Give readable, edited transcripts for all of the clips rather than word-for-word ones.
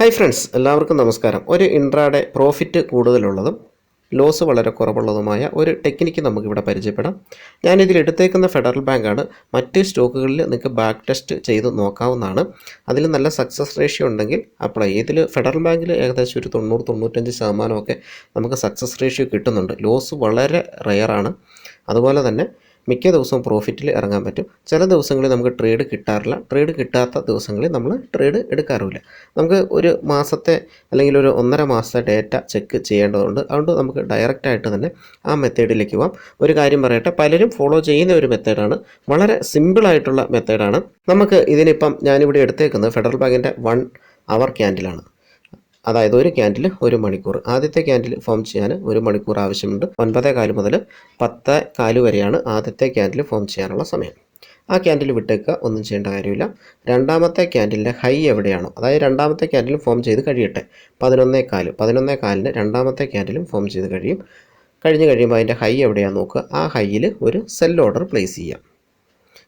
Hi friends, എല്ലാവർക്കും നമസ്കാരം. ഒരു ഇൻട്രാഡേ പ്രോഫിറ്റ് കൂടുതലുള്ളതും ലോസ് വളരെ കുറവുള്ളതുമായ ഒരു ടെക്നിക്ക് നമുക്കിവിടെ പരിചയപ്പെടാം. ഞാനിതിൽ എടുത്തേക്കുന്ന ഫെഡറൽ ബാങ്കാണ്. മറ്റ് സ്റ്റോക്കുകളിൽ നിങ്ങൾക്ക് ബാക്ക് ടെസ്റ്റ് ചെയ്ത് നോക്കാവുന്നതാണ്. അതിൽ നല്ല സക്സസ് റേഷ്യോ ഉണ്ടെങ്കിൽ അപ്ലൈ. ഇതിൽ ഫെഡറൽ ബാങ്കിൽ ഏകദേശം ഒരു 90-95% നമുക്ക് സക്സസ് റേഷ്യോ കിട്ടുന്നുണ്ട്. ലോസ് വളരെ റെയറാണ്. അതുപോലെ തന്നെ മിക്ക ദിവസവും പ്രോഫിറ്റിൽ ഇറങ്ങാൻ പറ്റും. ചില ദിവസങ്ങളിൽ നമുക്ക് ട്രേഡ് കിട്ടാറില്ല. ട്രേഡ് കിട്ടാത്ത ദിവസങ്ങളിൽ നമ്മൾ ട്രേഡ് എടുക്കാറുമില്ല. നമുക്ക് ഒരു മാസത്തെ അല്ലെങ്കിൽ ഒരു 1.5 മാസത്തെ ഡേറ്റ ചെക്ക് ചെയ്യേണ്ടതുണ്ട്. അതുകൊണ്ട് നമുക്ക് ഡയറക്റ്റായിട്ട് തന്നെ ആ മെത്തേഡിലേക്ക് പോകാം. ഒരു കാര്യം പറയട്ടെ, പലരും ഫോളോ ചെയ്യുന്ന ഒരു മെത്തേഡാണ്. വളരെ സിമ്പിളായിട്ടുള്ള മെത്തേഡാണ്. നമുക്ക് ഇതിനിപ്പം ഞാനിവിടെ എടുത്തേക്കുന്നത് ഫെഡറൽ ബാങ്കിൻ്റെ 1 അവർ ക്യാൻഡിലാണ്. അതായത് ഒരു ക്യാൻഡിൽ 1 മണിക്കൂർ. ആദ്യത്തെ ക്യാൻഡിൽ ഫോം ചെയ്യാൻ 1 മണിക്കൂർ ആവശ്യമുണ്ട്. 9:15 മുതൽ 10:15 വരെയാണ് ആദ്യത്തെ ക്യാൻഡിൽ ഫോം ചെയ്യാനുള്ള സമയം. ആ ക്യാൻഡിൽ വിട്ടേക്കുക, ഒന്നും ചെയ്യേണ്ട കാര്യമില്ല. രണ്ടാമത്തെ ക്യാൻഡിലിൻ്റെ ഹൈ എവിടെയാണോ, അതായത് രണ്ടാമത്തെ ക്യാൻഡിലും ഫോം ചെയ്ത് കഴിയട്ടെ. 11:15 രണ്ടാമത്തെ ക്യാൻഡിലും ഫോം ചെയ്ത് കഴിയുമ്പോൾ അതിൻ്റെ ഹൈ എവിടെയാണെന്ന് നോക്കുക. ആ ഹൈയിൽ ഒരു സെൽ ഓർഡർ പ്ലേസ് ചെയ്യാം.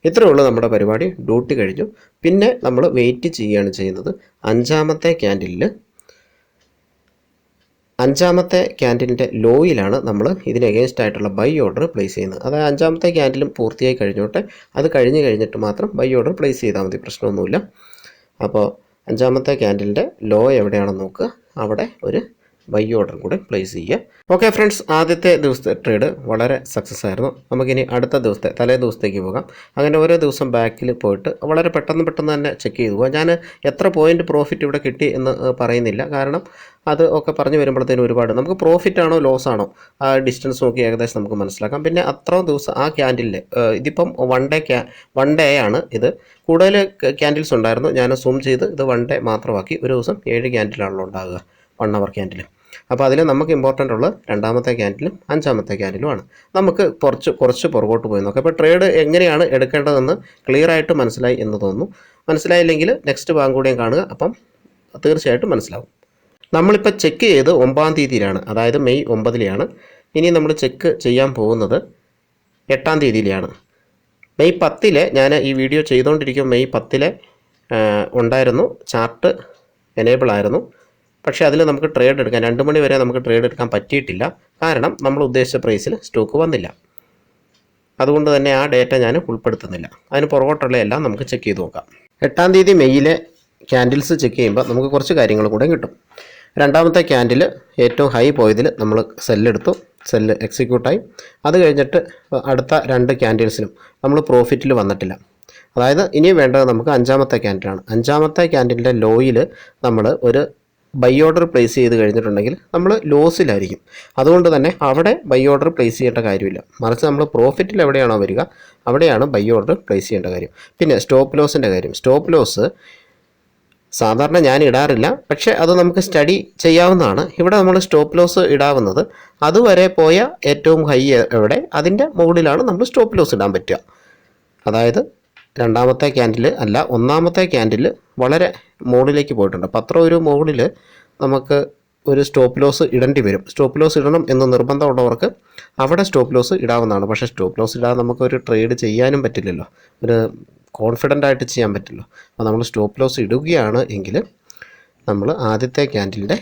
ഇത്രയേ ഉള്ളൂ നമ്മുടെ പരിപാടി. ഡ്യൂട്ടി കഴിഞ്ഞു. പിന്നെ നമ്മൾ വെയിറ്റ് ചെയ്യുകയാണ് ചെയ്യുന്നത്. അഞ്ചാമത്തെ ക്യാൻഡിലിൻ്റെ ലോയിലാണ് നമ്മൾ ഇതിന് എഗെയിൻസ്റ്റ് ആയിട്ടുള്ള ബൈ ഓർഡർ പ്ലേസ് ചെയ്യുന്നത്. അതായത് അഞ്ചാമത്തെ ക്യാൻഡിലും പൂർത്തിയായി കഴിഞ്ഞോട്ടെ, അത് കഴിഞ്ഞിട്ട് മാത്രം ബൈ ഓർഡർ പ്ലേസ് ചെയ്താൽ മതി, പ്രശ്നമൊന്നുമില്ല. അപ്പോൾ അഞ്ചാമത്തെ ക്യാൻഡിലിൻ്റെ ലോ എവിടെയാണെന്ന് നോക്കുക, അവിടെ ഒരു ബൈ ഓർഡർ കൂടെ പ്ലേസ് ചെയ്യുക. ഓക്കെ ഫ്രണ്ട്സ്, ആദ്യത്തെ ദിവസത്തെ ട്രേഡ് വളരെ സക്സസ് ആയിരുന്നു. നമുക്കിനി അടുത്ത ദിവസത്തെ തലേ ദിവസത്തേക്ക് പോകാം. അങ്ങനെ ഓരോ ദിവസം ബാക്കിൽ പോയിട്ട് വളരെ പെട്ടെന്ന് തന്നെ ചെക്ക് ചെയ്തു പോകാം. ഞാൻ എത്ര പോയിൻ്റ് പ്രോഫിറ്റ് ഇവിടെ കിട്ടി എന്ന് പറയുന്നില്ല, കാരണം അത് ഒക്കെ പറഞ്ഞു വരുമ്പോഴത്തേനും ഒരുപാട് നമുക്ക് പ്രോഫിറ്റ് ആണോ ലോസ് ആണോ ആ ഡിസ്റ്റൻസ് നോക്കി ഏകദേശം നമുക്ക് മനസ്സിലാക്കാം. പിന്നെ അത്രയും ദിവസം ആ ക്യാൻഡിലിൽ ഇതിപ്പം വൺ ഡേ ആണ്. ഇത് കൂടുതൽ ക്യാൻഡിൽസ് ഉണ്ടായിരുന്നു. ഞാൻ സൂം ചെയ്ത് ഇത് 1 ഡേ മാത്രമാക്കി. ഒരു ദിവസം 7 ക്യാൻഡിലാണല്ലോ ഉണ്ടാകുക, 1 അവർ ക്യാൻഡിൽ. അപ്പോൾ അതിൽ നമുക്ക് ഇമ്പോർട്ടൻ്റ് ഉള്ളത് രണ്ടാമത്തെ ക്യാൻഡിലും അഞ്ചാമത്തെ ക്യാൻഡിലുമാണ്. നമുക്ക് കുറച്ച് പുറകോട്ട് പോയി നോക്കാം. അപ്പോൾ ട്രേഡ് എങ്ങനെയാണ് എടുക്കേണ്ടതെന്ന് ക്ലിയർ ആയിട്ട് മനസ്സിലായി എന്ന് തോന്നുന്നു. മനസ്സിലായില്ലെങ്കിൽ നെക്സ്റ്റ് ഭാഗം കൂടെയും കാണുക, അപ്പം തീർച്ചയായിട്ടും മനസ്സിലാവും. നമ്മളിപ്പോൾ ചെക്ക് ചെയ്ത് 9-ാം തീയതിയിലാണ്, അതായത് മെയ് 9-ലെയാണ്. ഇനി നമ്മൾ ചെക്ക് ചെയ്യാൻ പോകുന്നത് 8-ാം തീയതിയിലാണ്. മെയ് 10-ലെ ഞാൻ ഈ വീഡിയോ ചെയ്തുകൊണ്ടിരിക്കും. മെയ് 10-ലെ ഉണ്ടായിരുന്നു, ചാർട്ട് എനേബിൾ ആയിരുന്നു. പക്ഷേ അതിൽ നമുക്ക് ട്രേഡ് എടുക്കാൻ 2 മണി വരെ നമുക്ക് ട്രേഡ് എടുക്കാൻ പറ്റിയിട്ടില്ല. കാരണം നമ്മൾ ഉദ്ദേശിച്ച പ്രൈസിൽ സ്റ്റോക്ക് വന്നില്ല. അതുകൊണ്ട് തന്നെ ആ ഡേറ്റ ഞാൻ ഉൾപ്പെടുത്തുന്നില്ല. അതിന് പുറകോട്ടുള്ള എല്ലാം നമുക്ക് ചെക്ക് ചെയ്ത് നോക്കാം. 8-ാം തീയതി മെയ്യിലെ ക്യാൻഡിൽസ് ചെക്ക് ചെയ്യുമ്പോൾ നമുക്ക് കുറച്ച് കാര്യങ്ങൾ കൂടെ കിട്ടും. രണ്ടാമത്തെ ക്യാൻഡിൽ ഏറ്റവും ഹൈ പോയതിൽ നമ്മൾ സെല്ല് എക്സിക്യൂട്ടായി. അത് കഴിഞ്ഞിട്ട് അടുത്ത 2 ക്യാൻഡിൽസിനും നമ്മൾ പ്രോഫിറ്റിൽ വന്നിട്ടില്ല. അതായത് ഇനി വേണ്ടത് നമുക്ക് അഞ്ചാമത്തെ ക്യാൻഡിലാണ്. അഞ്ചാമത്തെ ക്യാൻഡിലിൻ്റെ ലോയിൽ നമ്മൾ ഒരു ബൈ ഓർഡർ പ്ലേസ് ചെയ്ത് കഴിഞ്ഞിട്ടുണ്ടെങ്കിൽ നമ്മൾ ലോസിലായിരിക്കും. അതുകൊണ്ട് തന്നെ അവിടെ ബൈ ഓർഡർ പ്ലേസ് ചെയ്യേണ്ട കാര്യമില്ല. മറിച്ച് നമ്മൾ പ്രോഫിറ്റിൽ എവിടെയാണോ വരിക അവിടെയാണ് ബൈ ഓർഡർ പ്ലേസ് ചെയ്യേണ്ട കാര്യം. പിന്നെ സ്റ്റോപ്പ് ലോസിൻ്റെ കാര്യം. സ്റ്റോപ്പ് ലോസ് സാധാരണ ഞാൻ ഇടാറില്ല, പക്ഷേ അത് നമുക്ക് സ്റ്റഡി ചെയ്യാവുന്നതാണ്. ഇവിടെ നമ്മൾ സ്റ്റോപ്പ് ലോസ് ഇടാവുന്നത് അതുവരെ പോയ ഏറ്റവും ഹൈ എവിടെ അതിൻ്റെ മുകളിലാണ് നമ്മൾ സ്റ്റോപ്പ് ലോസ് ഇടാൻ പറ്റുക. അതായത് രണ്ടാമത്തെ ക്യാൻഡിൽ അല്ല, 1-ാമത്തെ ക്യാൻഡിൽ വളരെ മുകളിലേക്ക് പോയിട്ടുണ്ട്. അപ്പോൾ അത്ര ഒരു മുകളിൽ നമുക്ക് ഒരു സ്റ്റോപ്പ് ലോസ് ഇടേണ്ടി വരും. സ്റ്റോപ്പ് ലോസ് ഇടണം എന്ന് നിർബന്ധമുള്ളവർക്ക് അവിടെ സ്റ്റോപ്പ് ലോസ് ഇടാവുന്നതാണ്. പക്ഷേ സ്റ്റോപ്പ് ലോസ് ഇടാതെ നമുക്കൊരു ട്രേഡ് ചെയ്യാനും പറ്റില്ലല്ലോ, ഒരു കോൺഫിഡൻ്റ് ആയിട്ട് ചെയ്യാൻ പറ്റില്ലോ. അപ്പോൾ നമ്മൾ സ്റ്റോപ്പ് ലോസ് ഇടുകയാണ് എങ്കിൽ നമ്മൾ ആദ്യത്തെ ക്യാൻഡിലിൻ്റെ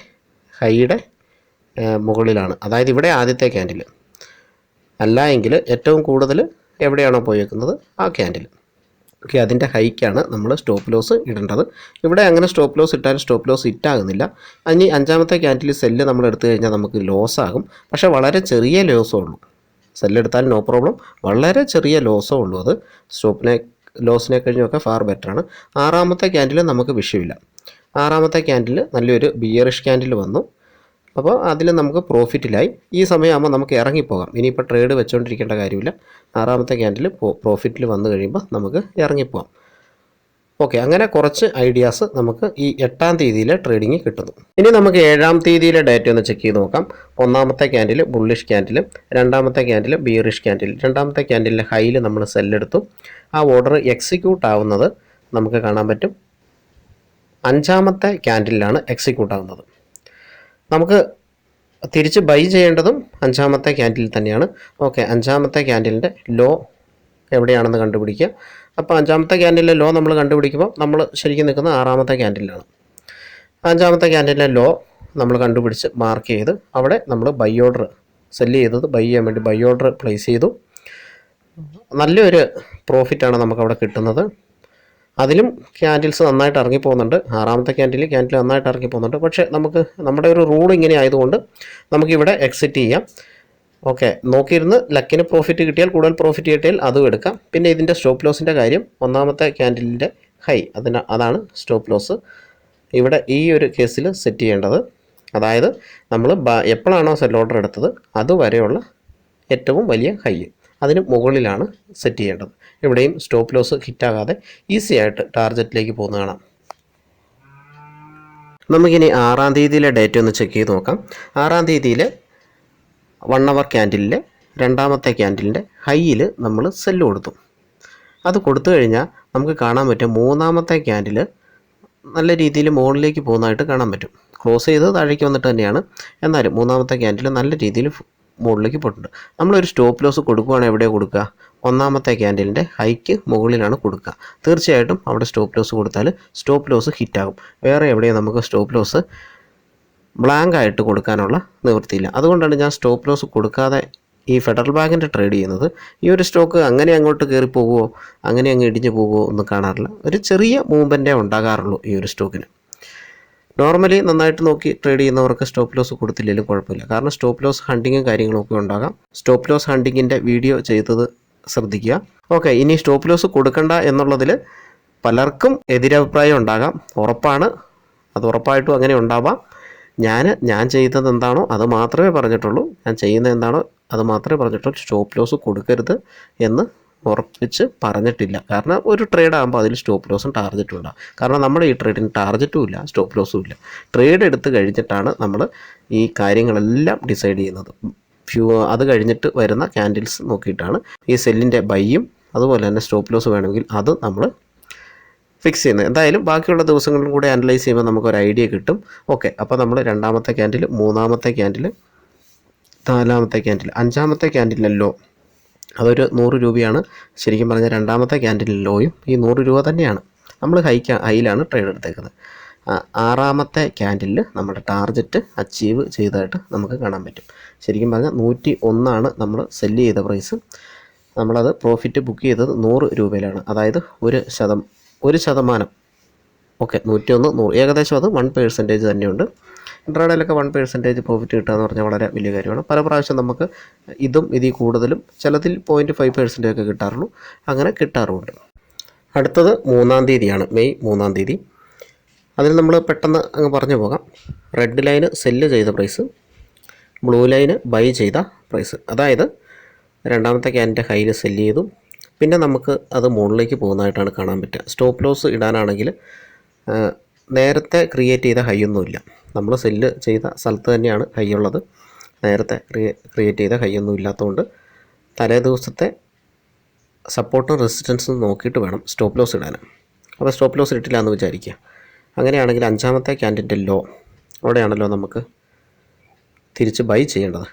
ഹൈയുടെ മുകളിലാണ്, അതായത് ഇവിടെ ആദ്യത്തെ ക്യാൻഡിൽ അല്ല എങ്കിൽ ഏറ്റവും കൂടുതൽ എവിടെയാണോ പോയേക്കുന്നത് ആ ക്യാൻഡിൽ, ഓക്കെ, അതിൻ്റെ ഹൈക്കാണ് നമ്മൾ സ്റ്റോപ്പ് ലോസ് ഇടേണ്ടത്. ഇവിടെ അങ്ങനെ സ്റ്റോപ്പ് ലോസ് ഇട്ടാലും സ്റ്റോപ്പ് ലോസ് ഹിറ്റാകുന്നില്ല. അതിന് അഞ്ചാമത്തെ ക്യാൻഡിൽ സെല്ല് നമ്മൾ എടുത്തു കഴിഞ്ഞാൽ നമുക്ക് ലോസ് ആകും. പക്ഷേ വളരെ ചെറിയ ലോസേ ഉള്ളൂ. സെല്ലെടുത്താൽ നോ പ്രോബ്ലം, വളരെ ചെറിയ ലോസേ ഉള്ളൂ. അത് ലോസിനെ കഴിഞ്ഞൊക്കെ ഫാർ ബെറ്ററാണ്. 6-ാമത്തെ ക്യാൻഡിൽ നമുക്ക് വിഷയമില്ല. 6-ാമത്തെ ക്യാൻഡിൽ നല്ലൊരു ബിയറിഷ് ക്യാൻഡിൽ വന്നു. അപ്പോൾ അതിൽ നമുക്ക് പ്രോഫിറ്റിലായി. ഈ സമയമാകുമ്പോൾ നമുക്ക് ഇറങ്ങിപ്പോകാം. ഇനിയിപ്പോൾ ട്രേഡ് വെച്ചുകൊണ്ടിരിക്കേണ്ട കാര്യമില്ല. 6-ാമത്തെ ക്യാൻഡിൽ പ്രോഫിറ്റിൽ വന്നു കഴിയുമ്പോൾ നമുക്ക് ഇറങ്ങിപ്പോകാം. ഓക്കെ, അങ്ങനെ കുറച്ച് ഐഡിയാസ് നമുക്ക് ഈ 8-ാം തീയതിയിലെ ട്രേഡിങ് കിട്ടുന്നു. ഇനി നമുക്ക് 7-ാം തീയതിയിലെ ഡേറ്റ ഒന്ന് ചെക്ക് ചെയ്ത് നോക്കാം. 1-ാമത്തെ ക്യാൻഡിൽ ബുള്ളിഷ് ക്യാൻഡിൽ, 2-ാമത്തെ ക്യാൻഡിൽ ബിയറിഷ് ക്യാൻഡിൽ. 2-ാമത്തെ ക്യാൻഡിലിൻ്റെ ഹൈയിൽ നമ്മൾ സെല്ലെടുത്തു. ആ ഓർഡർ എക്സിക്യൂട്ട് ആവുന്നത് നമുക്ക് കാണാൻ പറ്റും. 5-ാമത്തെ ക്യാൻഡിലാണ് എക്സിക്യൂട്ട് ആവുന്നത്. നമുക്ക് തിരിച്ച് ബൈ ചെയ്യേണ്ടതും 5-ാമത്തെ ക്യാൻഡിൽ തന്നെയാണ്. ഓക്കെ, 5-ാമത്തെ ക്യാൻഡിലിൻ്റെ ലോ എവിടെയാണെന്ന് കണ്ടുപിടിക്കുക. അപ്പോൾ 5-ാമത്തെ ക്യാൻഡിലിലെ ലോ നമ്മൾ കണ്ടുപിടിക്കുമ്പോൾ നമ്മൾ ശരിക്കും നിൽക്കുന്നത് 6-ാമത്തെ ക്യാൻഡിലാണ്. അഞ്ചാമത്തെ ക്യാൻഡിലിൻ്റെ ലോ നമ്മൾ കണ്ടുപിടിച്ച് മാർക്ക് ചെയ്ത് അവിടെ നമ്മൾ ബൈ ഓർഡർ സെല്ല് ചെയ്തത് ബൈ ചെയ്യാൻ വേണ്ടി ബൈ ഓർഡർ പ്ലേസ് ചെയ്തു. നല്ലൊരു പ്രോഫിറ്റാണ് നമുക്കവിടെ കിട്ടുന്നത്. അതിലും ക്യാൻഡിൽസ് നന്നായിട്ട് ഇറങ്ങിപ്പോകുന്നുണ്ട്. ആറാമത്തെ ക്യാൻഡിൽ നന്നായിട്ട് ഇറങ്ങിപ്പോകുന്നുണ്ട്. പക്ഷേ നമുക്ക് നമ്മുടെ ഒരു റൂൾ ഇങ്ങനെ ആയതുകൊണ്ട് നമുക്കിവിടെ എക്സിറ്റ് ചെയ്യാം. ഓക്കെ, നോക്കിയിരുന്ന് ലക്കിന് പ്രോഫിറ്റ് കിട്ടിയാൽ, കൂടുതൽ പ്രോഫിറ്റ് കിട്ടിയാൽ അതും എടുക്കാം. പിന്നെ ഇതിൻ്റെ സ്റ്റോപ്പ് ലോസിൻ്റെ കാര്യം, ഒന്നാമത്തെ ക്യാൻഡിലിൻ്റെ ഹൈ അതാണ് സ്റ്റോപ്പ് ലോസ് ഇവിടെ ഈ ഒരു കേസിൽ സെറ്റ് ചെയ്യേണ്ടത്. അതായത് നമ്മൾ എപ്പോഴാണോ സെൽ ഓർഡർ എടുത്തത് അതുവരെയുള്ള ഏറ്റവും വലിയ ഹൈ അതിന് മുകളിലാണ് സെറ്റ് ചെയ്യേണ്ടത്. ഇവിടെയും സ്റ്റോപ്പ് ലോസ് ഹിറ്റാകാതെ ഈസി ആയിട്ട് ടാർഗറ്റിലേക്ക് പോകുന്ന കാണാം. നമുക്കിനി 6-ാം തീയതിയിലെ ഡേറ്റ് ഒന്ന് ചെക്ക് ചെയ്ത് നോക്കാം. 6-ാം തീയതിയിൽ 1 അവർ ക്യാൻഡിലിലെ രണ്ടാമത്തെ ക്യാൻഡിലിൻ്റെ ഹൈയിൽ നമ്മൾ സെല്ല് കൊടുത്തു. അത് കൊടുത്തു കഴിഞ്ഞാൽ നമുക്ക് കാണാൻ പറ്റും മൂന്നാമത്തെ ക്യാൻഡിൽ നല്ല രീതിയിൽ മുകളിലേക്ക് പോകുന്നതായിട്ട് കാണാൻ പറ്റും. ക്ലോസ് ചെയ്ത് താഴേക്ക് വന്നിട്ട് തന്നെയാണ്, എന്നാലും മൂന്നാമത്തെ ക്യാൻഡിൽ നല്ല രീതിയിൽ മുകളിലേക്ക് പോയിട്ടുണ്ട്. നമ്മളൊരു സ്റ്റോപ്പ് ലോസ് കൊടുക്കുകയാണെങ്കിൽ എവിടെയാണ് കൊടുക്കുക? ഒന്നാമത്തെ ക്യാൻഡിലിൻ്റെ ഹൈക്ക് മുകളിലാണ് കൊടുക്കുക. തീർച്ചയായിട്ടും അവിടെ സ്റ്റോപ്പ് ലോസ് കൊടുത്താൽ സ്റ്റോപ്പ് ലോസ് ഹിറ്റാകും. വേറെ എവിടെയും നമുക്ക് സ്റ്റോപ്പ് ലോസ് ബ്ലാങ്ക് ആയിട്ട് കൊടുക്കാനുള്ള നിവൃത്തിയില്ല. അതുകൊണ്ടാണ് ഞാൻ സ്റ്റോപ്പ് ലോസ് കൊടുക്കാതെ ഈ ഫെഡറൽ ബാങ്കിൻ്റെ ട്രേഡ് ചെയ്യുന്നത്. ഈ ഒരു സ്റ്റോക്ക് അങ്ങനെ അങ്ങോട്ട് കയറി പോകുമോ, അങ്ങനെ അങ്ങ് ഇടിഞ്ഞു പോകുമോ ഒന്നും കാണാറില്ല. ഒരു ചെറിയ മൂവ്മെൻറ്റേ ഉണ്ടാകാറുള്ളൂ ഈ ഒരു സ്റ്റോക്കിന്. നോർമലി നന്നായിട്ട് നോക്കി ട്രേഡ് ചെയ്യുന്നവർക്ക് സ്റ്റോപ്പ് ലോസ് കൊടുത്തില്ലെങ്കിലും കുഴപ്പമില്ല. കാരണം സ്റ്റോപ്പ് ലോസ് ഹണ്ടിങ്ങും കാര്യങ്ങളൊക്കെ ഉണ്ടാകാം. സ്റ്റോപ്പ് ലോസ് ഹണ്ടിങ്ങിൻ്റെ വീഡിയോ ചെയ്തത് ശ്രദ്ധിക്കുക. ഓക്കെ, ഇനി സ്റ്റോപ്പ് ലോസ് കൊടുക്കണ്ട എന്നുള്ളതിൽ പലർക്കും എതിരഭിപ്രായം ഉണ്ടാകാം. ഉറപ്പാണ്, അത് ഉറപ്പായിട്ടും അങ്ങനെ ഉണ്ടാവാം. ഞാൻ ചെയ്തത് എന്താണോ അത് മാത്രമേ പറഞ്ഞിട്ടുള്ളൂ. ഞാൻ ചെയ്യുന്നത് എന്താണോ അത് മാത്രമേ പറഞ്ഞിട്ടുള്ളൂ. സ്റ്റോപ്പ് ലോസ് കൊടുക്കരുത് എന്ന് ഉറപ്പിച്ച് പറഞ്ഞിട്ടില്ല. കാരണം ഒരു ട്രേഡ് ആകുമ്പോൾ അതിൽ സ്റ്റോപ്പ് ലോസും ടാർജറ്റും ഉണ്ടാകും. കാരണം നമ്മുടെ ഈ ട്രേഡിന് ടാർജറ്റും ഇല്ല, സ്റ്റോപ്പ് ലോസും ഇല്ല. ട്രേഡ് എടുത്ത് കഴിഞ്ഞിട്ടാണ് നമ്മൾ ഈ കാര്യങ്ങളെല്ലാം ഡിസൈഡ് ചെയ്യുന്നത്. അത് കഴിഞ്ഞിട്ട് വരുന്ന ക്യാൻഡിൽസ് നോക്കിയിട്ടാണ് ഈ സെല്ലിൻ്റെ ബൈയും അതുപോലെ തന്നെ സ്റ്റോപ്പ് ലോസ് വേണമെങ്കിൽ അത് നമ്മൾ ഫിക്സ് ചെയ്യുന്നത്. എന്തായാലും ബാക്കിയുള്ള ദിവസങ്ങളിലും കൂടെ അനലൈസ് ചെയ്യുമ്പോൾ നമുക്കൊരു ഐഡിയ കിട്ടും. ഓക്കെ, അപ്പോൾ നമ്മൾ രണ്ടാമത്തെ ക്യാൻഡിൽ, മൂന്നാമത്തെ ക്യാൻഡിൽ, നാലാമത്തെ ക്യാൻഡിൽ, അഞ്ചാമത്തെ ക്യാൻഡിലിൻ്റെ ലോ അതൊരു 100 രൂപയാണ്. ശരിക്കും പറഞ്ഞാൽ രണ്ടാമത്തെ ക്യാൻഡിലിൻ്റെ ലോയും ഈ 100 രൂപ തന്നെയാണ്. നമ്മൾ ഹൈയിലാണ് ട്രേഡ് എടുത്തേക്കുന്നത്. ആറാമത്തെ ക്യാൻഡിലിൽ നമ്മുടെ ടാർജറ്റ് അച്ചീവ് ചെയ്തതായിട്ട് നമുക്ക് കാണാൻ പറ്റും. ശരിക്കും പറഞ്ഞാൽ 101 നമ്മൾ സെല്ല് ചെയ്ത പ്രൈസ്. നമ്മളത് പ്രോഫിറ്റ് ബുക്ക് ചെയ്തത് 100 രൂപയിലാണ്. അതായത് 1% ഓക്കെ, 101 100 ഏകദേശം അത് 1% തന്നെയുണ്ട്. ഇൻട്രാഡേയിലൊക്കെ 1% പ്രോഫിറ്റ് കിട്ടുക എന്ന് പറഞ്ഞാൽ വളരെ വലിയ കാര്യമാണ്. പല പ്രാവശ്യം നമുക്ക് ഇതിൽ കൂടുതലും, ചിലതിൽ 0.5% ഒക്കെ കിട്ടാറുള്ളൂ, അങ്ങനെ കിട്ടാറുമുണ്ട്. അടുത്തത് 3-ാം തീയതിയാണ്, മെയ് 3-ാം തീയതി. അതിൽ നമ്മൾ പെട്ടെന്ന് അങ്ങ് പറഞ്ഞു പോകാം. റെഡ് ലൈന് സെല്ല് ചെയ്ത പ്രൈസ്, ബ്ലൂ ലൈന് ബൈ ചെയ്ത പ്രൈസ്. അതായത് രണ്ടാമത്തെ ക്യാൻഡിൻ്റെ ഹൈയിൽ സെല്ല് ചെയ്തു. പിന്നെ നമുക്ക് അത് മുകളിലേക്ക് പോകുന്നതായിട്ടാണ് കാണാൻ പറ്റുക. സ്റ്റോപ്പ് ലോസ് ഇടാനാണെങ്കിൽ നേരത്തെ ക്രിയേറ്റ് ചെയ്ത ഹൈ ഒന്നുമില്ല. നമ്മൾ സെല്ല് ചെയ്ത സ്ഥലത്ത് തന്നെയാണ് ഹൈ ഉള്ളത്. നേരത്തെ ക്രിയേറ്റ് ചെയ്ത ഹൈ ഒന്നും ഇല്ലാത്തതുകൊണ്ട് തലേ ദിവസത്തെ സപ്പോർട്ടും റെസിസ്റ്റൻസും നോക്കിയിട്ട് വേണം സ്റ്റോപ്പ് ലോസ് ഇടാൻ. അപ്പോൾ സ്റ്റോപ്പ് ലോസ് ഇട്ടില്ല എന്ന് വിചാരിക്കുക. അങ്ങനെയാണെങ്കിൽ അഞ്ചാമത്തെ ക്യാൻഡിൻ്റെ ലോ അവിടെയാണല്ലോ നമുക്ക് തിരിച്ച് ബൈ ചെയ്യേണ്ടത്.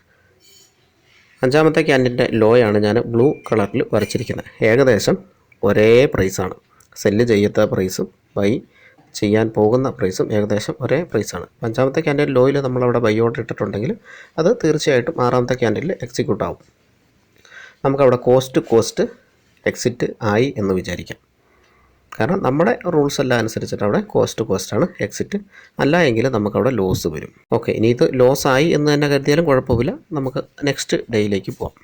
അഞ്ചാമത്തെ ക്യാൻഡിൻ്റെ ലോയാണ് ഞാൻ ബ്ലൂ കളറിൽ വരച്ചിരിക്കുന്നത്. ഏകദേശം ഒരേ പ്രൈസാണ്. സെല്ല് ചെയ്യാത്ത പ്രൈസും ബൈ ചെയ്യാൻ പോകുന്ന പ്രൈസും ഏകദേശം ഒരേ പ്രൈസാണ്. അഞ്ചാമത്തെ ക്യാൻഡിൽ ലോയിൽ നമ്മളവിടെ ബൈ ഓർഡർ ഇട്ടിട്ടുണ്ടെങ്കിൽ അത് തീർച്ചയായിട്ടും ആറാമത്തെ ക്യാൻഡിൽ എക്സിക്യൂട്ട് ആവും. നമുക്കവിടെ കോസ്റ്റ് എക്സിറ്റ് ആയി എന്ന് വിചാരിക്കാം. കാരണം നമ്മുടെ റൂൾസ് എല്ലാം അനുസരിച്ചിട്ട് അവിടെ കോസ്റ്റാണ് എക്സിറ്റ്. അല്ല എങ്കിൽ നമുക്കവിടെ ലോസ് വരും. ഓക്കെ, ഇനി ഇത് ലോസ് ആയി എന്ന് തന്നെ കരുതിയാലും കുഴപ്പമില്ല. നമുക്ക് നെക്സ്റ്റ് ഡേയിലേക്ക് പോവാം.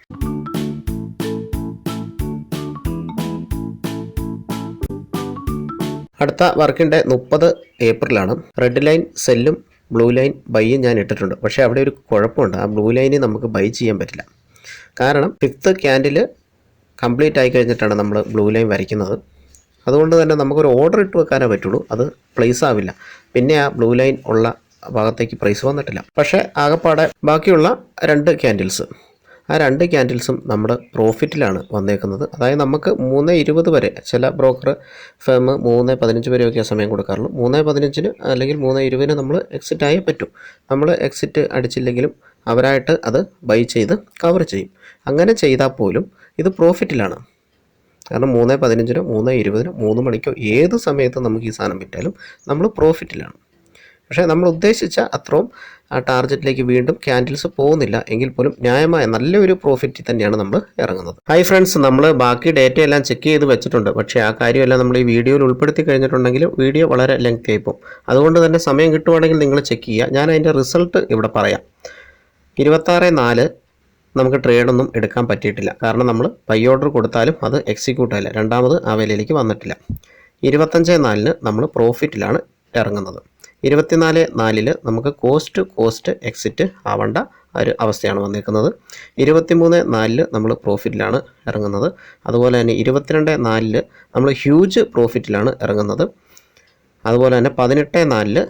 അടുത്ത വർക്കിംഗ് ഡേ 30 ഏപ്രിലാണ്. റെഡ് ലൈൻ സെല്ലും ബ്ലൂ ലൈൻ ബൈയും ഞാൻ ഇട്ടിട്ടുണ്ട്. പക്ഷേ അവിടെ ഒരു കുഴപ്പമുണ്ട്. ആ ബ്ലൂ ലൈനിൽ നമുക്ക് ബൈ ചെയ്യാൻ പറ്റില്ല. കാരണം 5th ക്യാൻഡിൽ കംപ്ലീറ്റ് ആയി കഴിഞ്ഞിട്ടാണ് നമ്മൾ ബ്ലൂ ലൈൻ വരയ്ക്കുന്നത്. അതുകൊണ്ട് തന്നെ നമുക്കൊരു ഓർഡർ ഇട്ട് വെക്കാനേ പറ്റുള്ളൂ. അത് പ്ലേസ് ആവില്ല. പിന്നെ ആ ബ്ലൂ ലൈൻ ഉള്ള ഭാഗത്തേക്ക് പ്രൈസ് വന്നിട്ടില്ല. പക്ഷേ ആകെപ്പാടെ ബാക്കിയുള്ള 2 ക്യാൻഡിൽസ്, ആ 2 ക്യാൻഡിൽസും നമ്മുടെ പ്രോഫിറ്റിലാണ് വന്നേക്കുന്നത്. അതായത് നമുക്ക് 3:20 വരെ, ചില ബ്രോക്കർ ഫേം 3:15 വരെയൊക്കെ സമയം കൊടുക്കാറുള്ളൂ. 3:15 അല്ലെങ്കിൽ 3:20 നമ്മൾ എക്സിറ്റ് ആയേ പറ്റൂ. നമ്മൾ എക്സിറ്റ് അടിച്ചില്ലെങ്കിലും അവരായിട്ട് അത് ബൈ ചെയ്ത് കവർ ചെയ്യും. അങ്ങനെ ചെയ്താൽ പോലും ഇത് പ്രോഫിറ്റിലാണ്. കാരണം 3:15 3:20 3 മണിക്കോ ഏത് സമയത്ത് നമുക്ക് ഈ സാധനം വിറ്റാലും നമ്മൾ പ്രോഫിറ്റിലാണ്. പക്ഷേ നമ്മൾ ഉദ്ദേശിച്ച അത്രയും ആ ടാർഗറ്റിലേക്ക് വീണ്ടും ക്യാൻഡിൽസ് പോകുന്നില്ല എങ്കിൽ പോലും ന്യായമായ നല്ലൊരു പ്രോഫിറ്റ് തന്നെയാണ് നമ്മൾ ഇറങ്ങുന്നത്. ഹായ് ഫ്രണ്ട്സ്, നമ്മൾ ബാക്കി ഡേറ്റ എല്ലാം ചെക്ക് ചെയ്ത് വെച്ചിട്ടുണ്ട്. പക്ഷേ ആ കാര്യമെല്ലാം നമ്മൾ ഈ വീഡിയോയിൽ ഉൾപ്പെടുത്തി കഴിഞ്ഞിട്ടുണ്ടെങ്കിൽ വീഡിയോ വളരെ ലെങ്ത് ആയി പോകും. അതുകൊണ്ട് തന്നെ സമയം കിട്ടുവാണെങ്കിൽ നിങ്ങൾ ചെക്ക് ചെയ്യുക. ഞാൻ അതിൻ്റെ റിസൾട്ട് ഇവിടെ പറയാം. 26/4 നമുക്ക് ട്രേഡൊന്നും എടുക്കാൻ പറ്റിയിട്ടില്ല. കാരണം നമ്മൾ ബൈ ഓർഡർ കൊടുത്താലും അത് എക്സിക്യൂട്ട് ആയില്ല, രണ്ടാമത് ആ വിലയിലേക്ക് വന്നിട്ടില്ല. 25/4 നമ്മൾ പ്രോഫിറ്റിലാണ് ഇറങ്ങുന്നത്. 24/4 നമുക്ക് കോസ്റ്റ് എക്സിറ്റ് ആവേണ്ട ഒരു അവസ്ഥയാണ് വന്നിരിക്കുന്നത്. 23/4 നമ്മൾ പ്രോഫിറ്റിലാണ് ഇറങ്ങുന്നത്. അതുപോലെ തന്നെ 22/4 നമ്മൾ ഹ്യൂജ് പ്രോഫിറ്റിലാണ് ഇറങ്ങുന്നത്. അതുപോലെ തന്നെ 18/4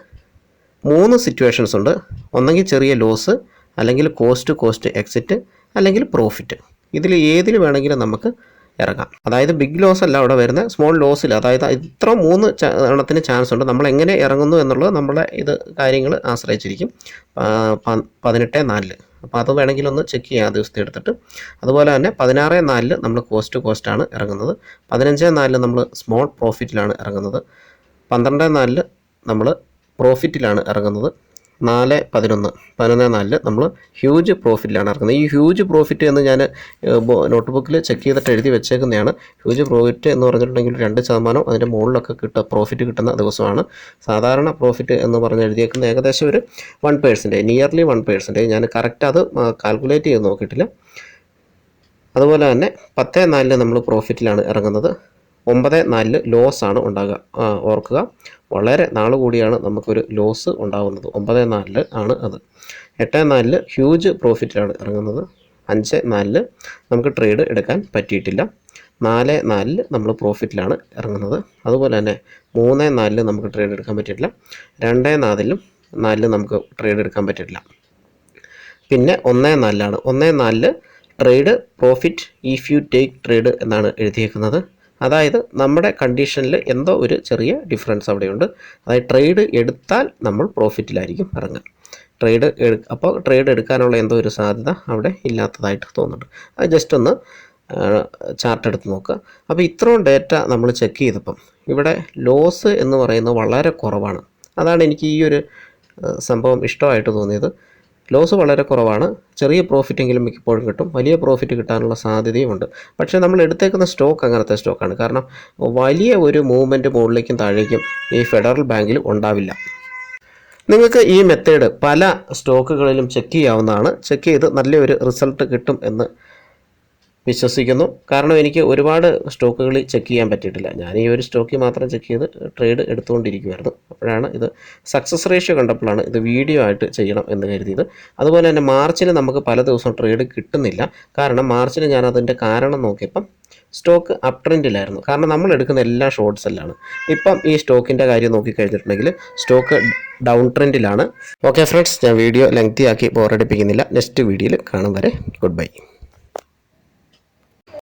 3 സിറ്റുവേഷൻസ് ഉണ്ട്. ഒന്നെങ്കിൽ ചെറിയ ലോസ്, അല്ലെങ്കിൽ കോസ്റ്റ് എക്സിറ്റ്, അല്ലെങ്കിൽ പ്രോഫിറ്റ്. ഇതിൽ ഏതിൽ വേണമെങ്കിലും നമുക്ക് ഇറങ്ങാം. അതായത് ബിഗ് ലോസ് അല്ല അവിടെ വരുന്ന, സ്മോൾ ലോസിൽ. അതായത് ഇത്ര 3 എണ്ണത്തിന് ചാൻസ് ഉണ്ട്. നമ്മൾ എങ്ങനെ ഇറങ്ങുന്നു എന്നുള്ളത് നമ്മളെ കാര്യങ്ങൾ ആശ്രയിച്ചിരിക്കും. 18/4 അപ്പോൾ അത് വേണമെങ്കിൽ ഒന്ന് ചെക്ക് ചെയ്യാം ദിവസത്തെ എടുത്തിട്ട്. അതുപോലെ തന്നെ 16/4 നമ്മൾ കോസ്റ്റാണ് ഇറങ്ങുന്നത്. 15/4 നമ്മൾ സ്മോൾ പ്രോഫിറ്റിലാണ് ഇറങ്ങുന്നത്. 12/4 നമ്മൾ പ്രോഫിറ്റിലാണ് ഇറങ്ങുന്നത്. 11/4 നമ്മൾ ഹ്യൂജ് പ്രോഫിറ്റിലാണ് ഇറങ്ങുന്നത്. ഈ ഹ്യൂജ് പ്രോഫിറ്റ് എന്ന് ഞാൻ നോട്ട്ബുക്കിൽ ചെക്ക് ചെയ്തിട്ട് എഴുതി വെച്ചേക്കുന്നതാണ്. ഹ്യൂജ് പ്രോഫിറ്റ് എന്ന് പറഞ്ഞിട്ടുണ്ടെങ്കിൽ 2% അതിൻ്റെ മുകളിലൊക്കെ പ്രോഫിറ്റ് കിട്ടുന്ന ദിവസമാണ്. സാധാരണ പ്രോഫിറ്റ് എന്ന് പറഞ്ഞ് എഴുതിയേക്കുന്നത് ഏകദേശം ഒരു 1%, നിയർലി 1%. ഞാൻ കറക്റ്റ് അത് കാൽക്കുലേറ്റ് ചെയ്ത് നോക്കിയിട്ടില്ല. അതുപോലെ തന്നെ 10/4 നമ്മൾ പ്രോഫിറ്റിലാണ് ഇറങ്ങുന്നത്. 9/4 ലോസാണ് ഉണ്ടാകുക. ഓർക്കുക, വളരെ നാൾ കൂടിയാണ് നമുക്കൊരു ലോസ് ഉണ്ടാകുന്നത്. 9/4 ആണ് അത്. 8/4 ഹ്യൂജ് പ്രോഫിറ്റിലാണ് ഇറങ്ങുന്നത്. 5/4 നമുക്ക് ട്രേഡ് എടുക്കാൻ പറ്റിയിട്ടില്ല. 4/4 നമ്മൾ പ്രോഫിറ്റിലാണ് ഇറങ്ങുന്നത്. അതുപോലെ തന്നെ 3/4 നമുക്ക് ട്രേഡ് എടുക്കാൻ പറ്റിയിട്ടില്ല. 2/4 നമുക്ക് ട്രേഡ് എടുക്കാൻ പറ്റിയിട്ടില്ല. പിന്നെ 1/4 1/4 trade profit if you take trade എന്നാണ് എഴുതിയേക്കുന്നത്. അതായത് നമ്മുടെ കണ്ടീഷനിൽ എന്തോ ഒരു ചെറിയ ഡിഫറൻസ് അവിടെയുണ്ട്. അതായത് ട്രേഡ് എടുത്താൽ നമ്മൾ പ്രോഫിറ്റിലായിരിക്കും ഇറങ്ങുക. അപ്പോൾ ട്രേഡ് എടുക്കാനുള്ള എന്തോ ഒരു സാധ്യത അവിടെ ഇല്ലാത്തതായിട്ട് തോന്നുന്നുണ്ട്. അത് ജസ്റ്റ് ഒന്ന് ചാർട്ട് എടുത്ത് നോക്കുക. അപ്പോൾ ഇത്രയും ഡേറ്റ നമ്മൾ ചെക്ക് ചെയ്തപ്പം ഇവിടെ ലോസ് എന്ന് പറയുന്നത് വളരെ കുറവാണ്. അതാണ് എനിക്ക് ഈ ഒരു സംഭവം ഇഷ്ടമായിട്ട് തോന്നിയത്. ലോസ് വളരെ കുറവാണ്. ചെറിയ പ്രോഫിറ്റെങ്കിലും മിക്കപ്പോഴും കിട്ടും. വലിയ പ്രോഫിറ്റ് കിട്ടാനുള്ള സാധ്യതയുമുണ്ട്. പക്ഷേ നമ്മൾ എടുത്തേക്കുന്ന സ്റ്റോക്ക് അങ്ങനത്തെ സ്റ്റോക്കാണ്. കാരണം വലിയ ഒരു മൂവ്മെൻറ്റ് മുകളിലേക്കും താഴേക്കും ഈ ഫെഡറൽ ബാങ്കിൽ ഉണ്ടാവില്ല. നിങ്ങൾക്ക് ഈ മെത്തേഡ് പല സ്റ്റോക്കുകളിലും ചെക്ക് ചെയ്യാവുന്നതാണ്. ചെക്ക് ചെയ്ത് നല്ലൊരു റിസൾട്ട് കിട്ടും എന്ന് വിശ്വസിക്കുന്നു. കാരണം എനിക്ക് ഒരുപാട് സ്റ്റോക്കുകളിൽ ചെക്ക് ചെയ്യാൻ പറ്റിയിട്ടില്ല. ഞാൻ ഈ ഒരു സ്റ്റോക്കിൽ മാത്രം ചെക്ക് ചെയ്ത് ട്രേഡ് എടുത്തുകൊണ്ടിരിക്കുമായിരുന്നു. അപ്പോഴാണ് ഇത് സക്സസ് റേഷ്യോ കണ്ടപ്പോഴാണ് ഇത് വീഡിയോ ആയിട്ട് ചെയ്യണം എന്ന് കരുതിയത്. അതുപോലെ തന്നെ മാർച്ചിൽ നമുക്ക് പല ദിവസവും ട്രേഡ് കിട്ടുന്നില്ല. കാരണം മാർച്ചിൽ ഞാൻ അതിൻ്റെ കാരണം നോക്കിയപ്പം സ്റ്റോക്ക് അപ് ട്രെൻഡിലായിരുന്നു. കാരണം നമ്മൾ എടുക്കുന്ന എല്ലാ ഷോർട്ട് സെല്ലാണ്. ഇപ്പം ഈ സ്റ്റോക്കിൻ്റെ കാര്യം നോക്കിക്കഴിഞ്ഞിട്ടുണ്ടെങ്കിൽ സ്റ്റോക്ക് ഡൗൺ ട്രെൻഡിലാണ്. ഓക്കെ ഫ്രണ്ട്സ്, ഞാൻ വീഡിയോ ലെങ്തി ആക്കി ബോറടിപ്പിക്കുന്നില്ല. നെക്സ്റ്റ് വീഡിയോയിൽ കാണും വരെ ഗുഡ് ബൈ.